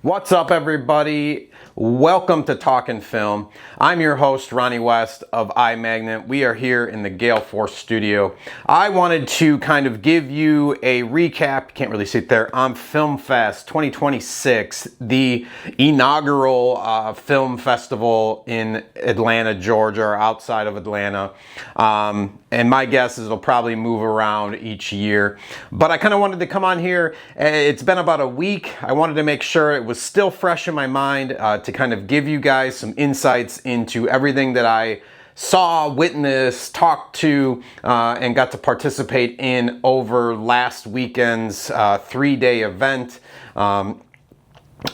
What's up, everybody? Welcome to Talkin Film. I'm your host, Ronnie West of iMagnet. We are here in the Gale Force studio. I wanted to kind of give you a recap, you can't really see it there, on FilmFest 2026, the inaugural film festival in Atlanta, Georgia, or outside of Atlanta. And my guess is it'll probably move around each year. But I kind of wanted to come on here. It's been about a week. I wanted to make sure it was still fresh in my mind to kind of give you guys some insights into everything that I saw, witnessed, talked to, and got to participate in over last weekend's 3-day event.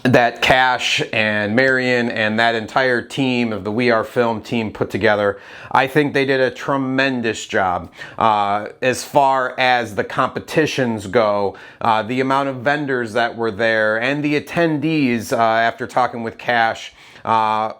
That Cash and Marion and that entire team of the We Are Film team put together. I think they did a tremendous job. As far as the competitions go, the amount of vendors that were there and the attendees, after talking with Cash,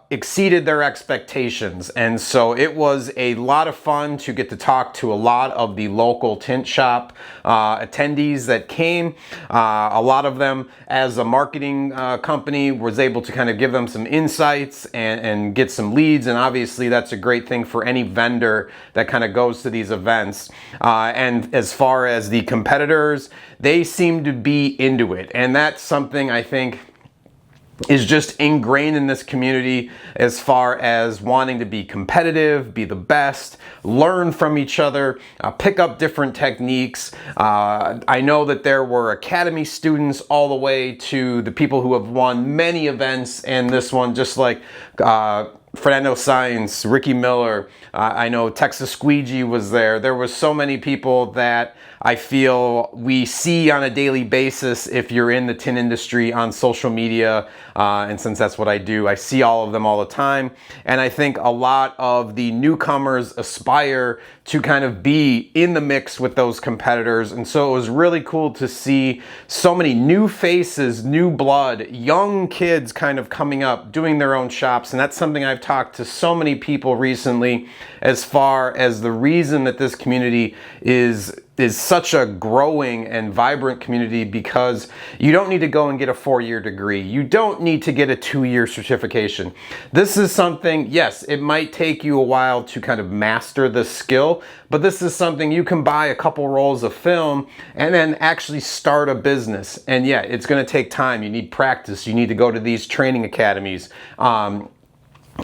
exceeded their expectations. And so it was a lot of fun to get to talk to a lot of the local tint shop attendees that came. A lot of them, as a marketing company, was able to kind of give them some insights and get some leads. And obviously that's a great thing for any vendor that kind of goes to these events. And as far as the competitors, they seem to be into it. And that's something I think is just ingrained in this community as far as wanting to be competitive, be the best, learn from each other, pick up different techniques. I know that there were academy students all the way to the people who have won many events, and this one, just like Fernando Sainz, Ricky Miller, I know Texas Squeegee was there. There was so many people that I feel we see on a daily basis if you're in the tin industry on social media, and since that's what I do, I see all of them all the time. And I think a lot of the newcomers aspire to kind of be in the mix with those competitors. And so it was really cool to see so many new faces, new blood, young kids kind of coming up, doing their own shops. And that's something I've talked to so many people recently as far as the reason that this community is such a growing and vibrant community, because you don't need to go and get a 4-year degree. You don't need to get a 2-year certification. This is something, yes, it might take you a while to kind of master the skill, but this is something you can buy a couple rolls of film and then actually start a business. And yeah, it's going to take time. You need practice. You need to go to these training academies and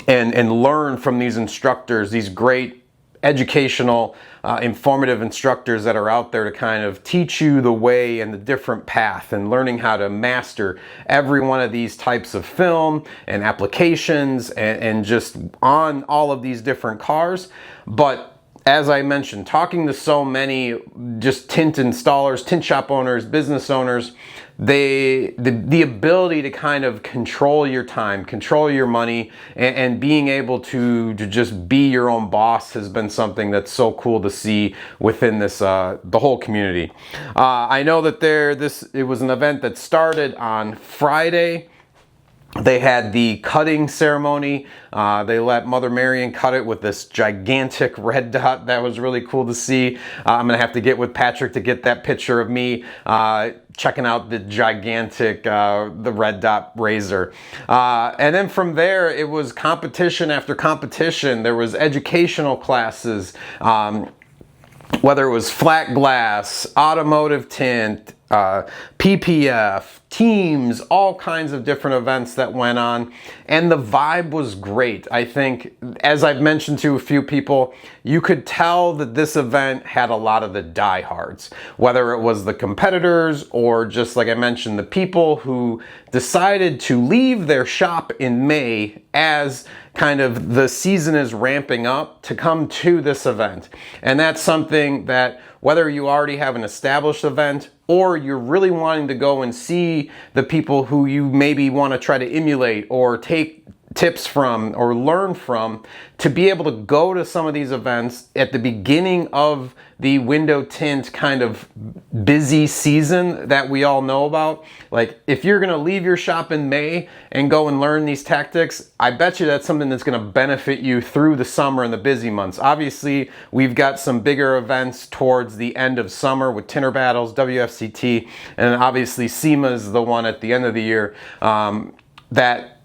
learn from these instructors, these great educational, informative instructors that are out there to kind of teach you the way and the different path, and learning how to master every one of these types of film and applications and just on all of these different cars. But as I mentioned, talking to so many just tint installers, tint shop owners, business owners, the ability to kind of control your time, control your money, and being able to just be your own boss has been something that's so cool to see within this the whole community. I know that it was an event that started on Friday. They had the cutting ceremony. They let Mother Marion cut it with this gigantic red dot. That was really cool to see. I'm gonna have to get with Patrick to get that picture of me checking out the gigantic, the red dot razor. And then from there, it was competition after competition. There was educational classes, whether it was flat glass, automotive tint, PPF, teams, all kinds of different events that went on, and the vibe was great. I think, as I've mentioned to a few people, you could tell that this event had a lot of the diehards, whether it was the competitors or just like I mentioned, the people who decided to leave their shop in May as kind of the season is ramping up to come to this event. And that's something that, whether you already have an established event or you're really wanting to go and see the people who you maybe want to try to emulate or take tips from or learn from to be able to go to some of these events at the beginning of the window tint kind of busy season that we all know about. Like, if you're gonna leave your shop in May and go and learn these tactics, I bet you that's something that's gonna benefit you through the summer and the busy months. Obviously, we've got some bigger events towards the end of summer with Tinner Battles, WFCT, and obviously SEMA is the one at the end of the year that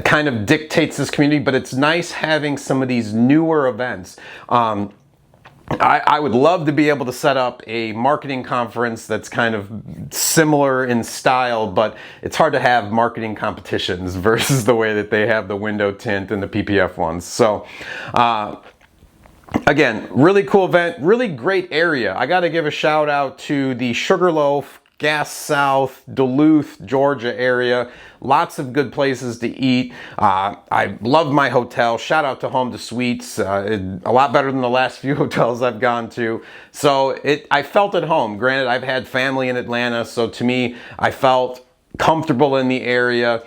kind of dictates this community, but it's nice having some of these newer events. I would love to be able to set up a marketing conference that's kind of similar in style, but it's hard to have marketing competitions versus the way that they have the window tint and the PPF ones. So, again, really cool event, really great area. I got to give a shout out to the Sugarloaf, Gas South, Duluth, Georgia area. Lots of good places to eat. I love my hotel. Shout out to Home to Suites. A lot better than the last few hotels I've gone to. So I felt at home. Granted, I've had family in Atlanta, so to me, I felt comfortable in the area.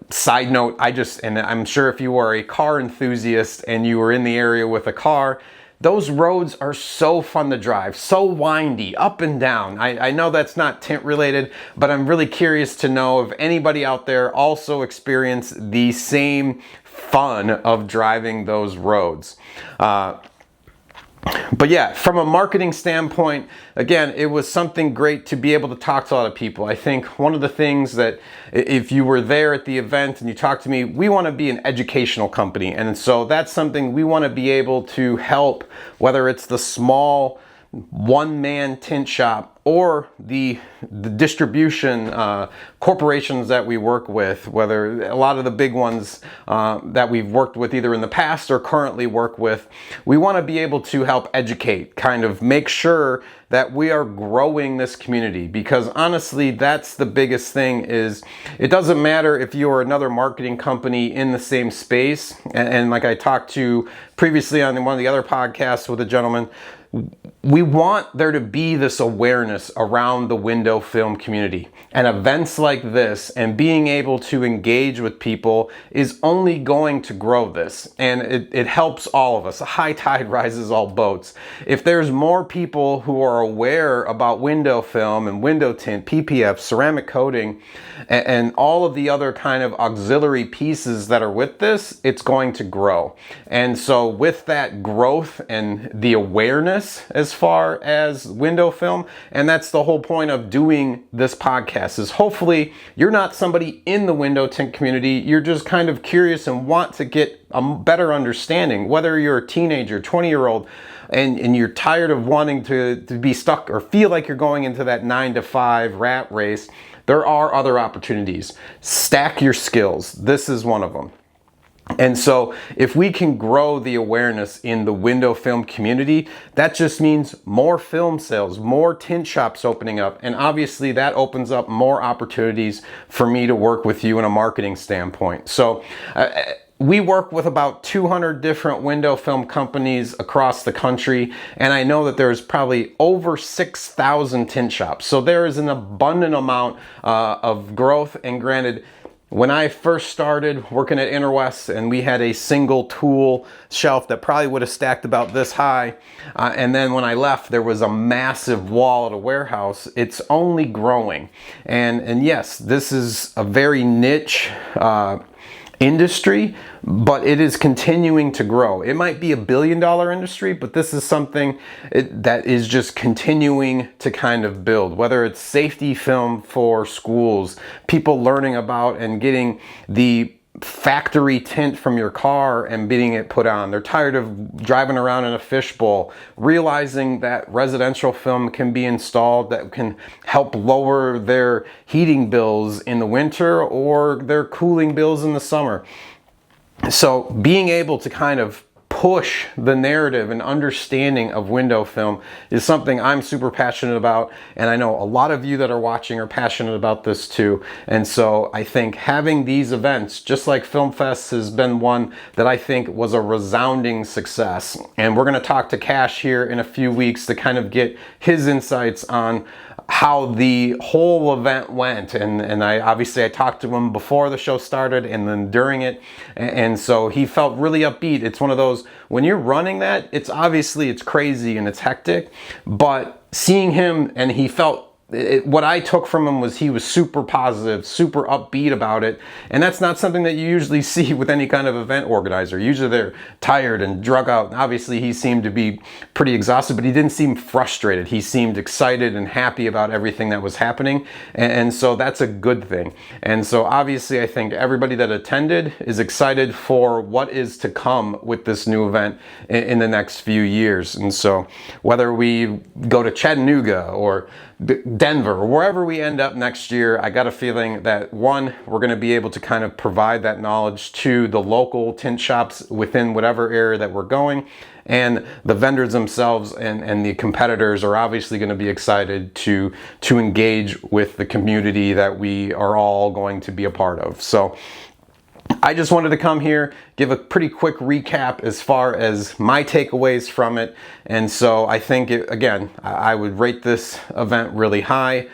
Side note, and I'm sure if you are a car enthusiast and you were in the area with a car, those roads are so fun to drive, so windy, up and down. I know that's not tint related, but I'm really curious to know if anybody out there also experienced the same fun of driving those roads. But yeah, from a marketing standpoint, again, it was something great to be able to talk to a lot of people. I think one of the things that, if you were there at the event and you talked to me, we want to be an educational company. And so that's something we want to be able to help, whether it's the small one-man tint shop or the distribution corporations that we work with, whether a lot of the big ones that we've worked with either in the past or currently work with. We want to be able to help educate, kind of make sure that we are growing this community, because honestly, that's the biggest thing. Is it doesn't matter if you are another marketing company in the same space, and like I talked to previously on one of the other podcasts with a gentleman, we want there to be this awareness around the window film community, and events like this and being able to engage with people is only going to grow this, and it helps all of us. A high tide rises all boats. If there's more people who are aware about window film and window tint, PPF, ceramic coating, and all of the other kind of auxiliary pieces that are with this, it's going to grow. And so with that growth and the awareness as far as window film, and that's the whole point of doing this podcast, is hopefully you're not somebody in the window tint community, you're just kind of curious and want to get a better understanding, whether you're a teenager, 20-year-old, and you're tired of wanting to be stuck or feel like you're going into that 9-to-5 rat race. There are other opportunities. Stack your skills. This is one of them. And so if we can grow the awareness in the window film community, that just means more film sales, more tint shops opening up. And obviously that opens up more opportunities for me to work with you in a marketing standpoint. So we work with about 200 different window film companies across the country, and I know that there's probably over 6,000 tint shops. So there is an abundant amount of growth. And granted, when I first started working at Interwest and we had a single tool shelf that probably would have stacked about this high, and then when I left there was a massive wall at a warehouse, it's only growing. And yes, this is a very niche industry, but it is continuing to grow. It might be $1 billion industry, but this is something that is just continuing to kind of build, whether it's safety film for schools, people learning about and getting the factory tint from your car and getting it put on. They're tired of driving around in a fishbowl, realizing that residential film can be installed that can help lower their heating bills in the winter or their cooling bills in the summer. So being able to kind of push the narrative and understanding of window film is something I'm super passionate about, and I know a lot of you that are watching are passionate about this too. And so I think having these events, just like FilmFest has been one that I think was a resounding success, and we're going to talk to Cash here in a few weeks to kind of get his insights on how the whole event went, and I talked to him before the show started and then during it, and so he felt really upbeat. It's one of those, when you're running that, it's crazy and it's hectic, but seeing him, and he felt, what I took from him was he was super positive, super upbeat about it, and that's not something that you usually see with any kind of event organizer. Usually they're tired and drug out. Obviously he seemed to be pretty exhausted, but he didn't seem frustrated. He seemed excited and happy about everything that was happening, and so that's a good thing. And so obviously I think everybody that attended is excited for what is to come with this new event in the next few years. And so whether we go to Chattanooga or Denver, or wherever we end up next year, I got a feeling that, one, we're going to be able to kind of provide that knowledge to the local tint shops within whatever area that we're going, and the vendors themselves and the competitors are obviously going to be excited to engage with the community that we are all going to be a part of. So I just wanted to come here, give a pretty quick recap as far as my takeaways from it. And so I think, again, I would rate this event really high.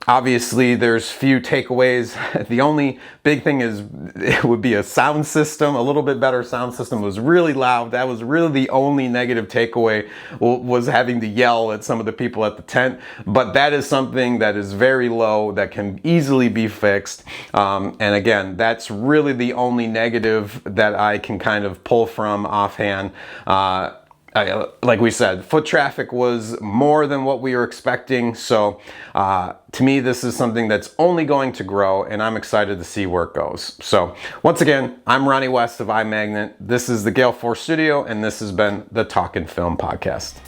Obviously, there's few takeaways. The only big thing is it would be a sound system. A little bit better sound system. Was really loud. That was really the only negative takeaway, was having to yell at some of the people at the tent. But that is something that is very low, that can easily be fixed. And again, that's really the only negative that I can kind of pull from offhand. Like we said, foot traffic was more than what we were expecting. So to me, this is something that's only going to grow, and I'm excited to see where it goes. So once again, I'm Ronnie West of iMagnet. This is the Gale Force Studio, and this has been the Talkin Film Podcast.